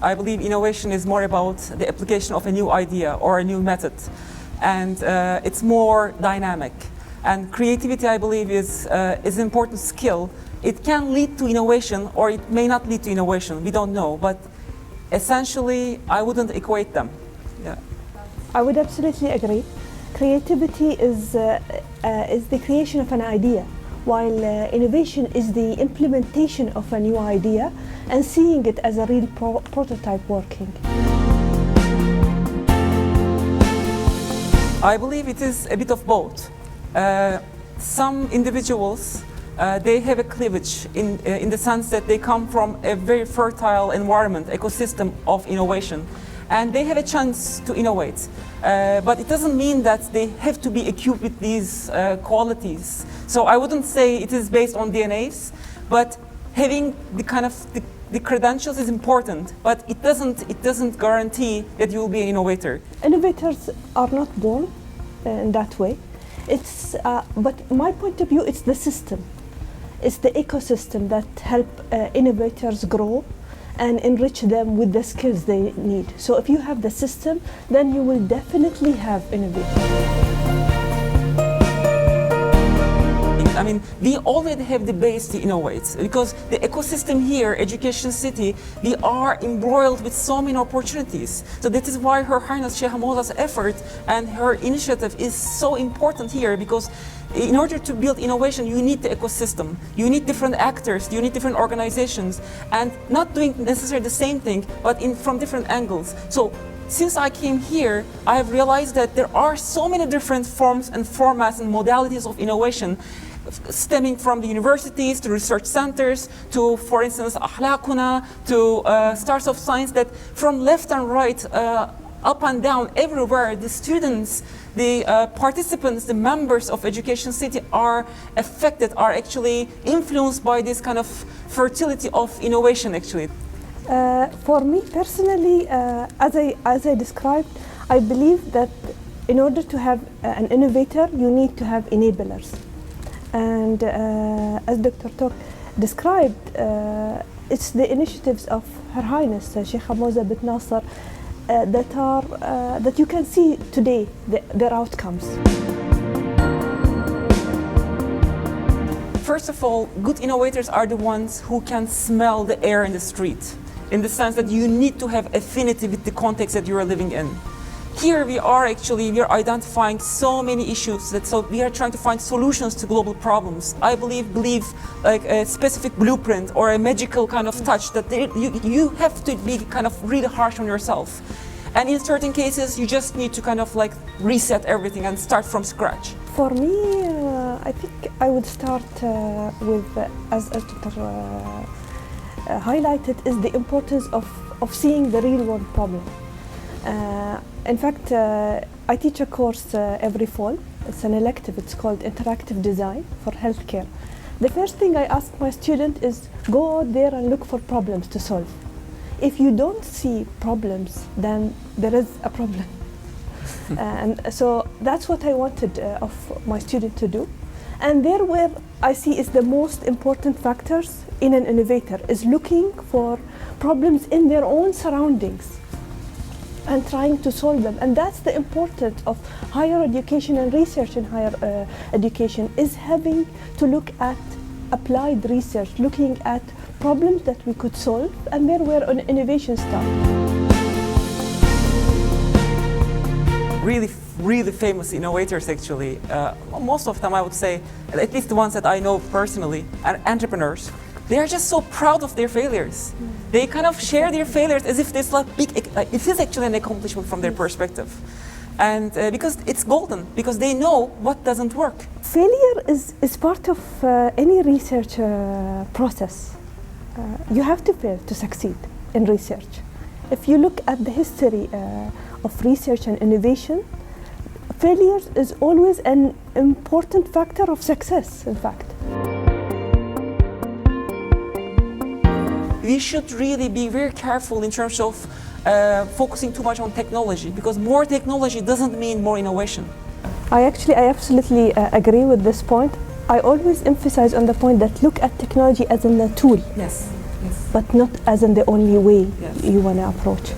I believe innovation is more about the application of a new idea or a new method, and it's more dynamic. And creativity, I believe, is an important skill. It can lead to innovation, or it may not lead to innovation. We don't know, but essentially, I wouldn't equate them. Yeah. I would absolutely agree. Creativity is the creation of an idea, while innovation is the implementation of a new idea and seeing it as a real prototype working. I believe it is a bit of both. Some individuals, they have a cleavage in the sense that they come from a very fertile environment, ecosystem of innovation, and they have a chance to innovate. But it doesn't mean that they have to be equipped with these qualities. So I wouldn't say it is based on DNAs, but having the credentials is important, but it doesn't guarantee that you will be an innovator. Innovators are not born in that way. But my point of view, it's the system. It's the ecosystem that help innovators grow and enrich them with the skills they need. So if you have the system, then you will definitely have innovators. I mean, we already have the base to innovate because the ecosystem here, Education City, we are embroiled with so many opportunities. So that is why Her Highness Sheikh Hamada's effort and her initiative is so important here, because in order to build innovation, you need the ecosystem. You need different actors, you need different organizations, and not doing necessarily the same thing, but from different angles. So since I came here, I have realized that there are so many different forms and formats and modalities of innovation, stemming from the universities to research centers to, for instance, Akhlaquna, to Stars of Science, that from left and right, up and down, everywhere, the students, the participants, the members of Education City are affected, are actually influenced by this kind of fertility of innovation, actually. For me personally, as I described, I believe that in order to have an innovator, you need to have enablers. And as Dr. Turk described, it's the initiatives of Her Highness Sheikh Hamada bint Nasser that you can see today their outcomes. First of all, good innovators are the ones who can smell the air in the street, in the sense that you need to have affinity with the context that you are living in. Here we are identifying so many issues, so we are trying to find solutions to global problems. I believe like a specific blueprint or a magical kind of touch that you have to be kind of really harsh on yourself. And in certain cases, you just need to kind of like reset everything and start from scratch. For me, I think I would start with, as Dr. highlighted, is the importance of seeing the real world problem. In fact, I teach a course every fall. It's an elective. It's called Interactive Design for Healthcare. The first thing I ask my student is, go out there and look for problems to solve. If you don't see problems, then there is a problem. And so that's what I wanted of my student to do. And there where I see is the most important factors in an innovator is looking for problems in their own surroundings and trying to solve them. And that's the importance of higher education and research in higher education, is having to look at applied research, looking at problems that we could solve, and there where an innovation starts. Really famous innovators, actually, most of them, I would say, at least the ones that I know personally, are entrepreneurs. They are just so proud of their failures. They kind of share their failures as if this it is actually an accomplishment from their perspective. And because it's golden, because they know what doesn't work. Failure is part of any research process. You have to fail to succeed in research. If you look at the history of research and innovation, failure is always an important factor of success, in fact. We should really be very careful in terms of focusing too much on technology, because more technology doesn't mean more innovation. I absolutely agree with this point. I always emphasize on the point that look at technology as a tool. Yes. but not as in the only way Yes. you want to approach it.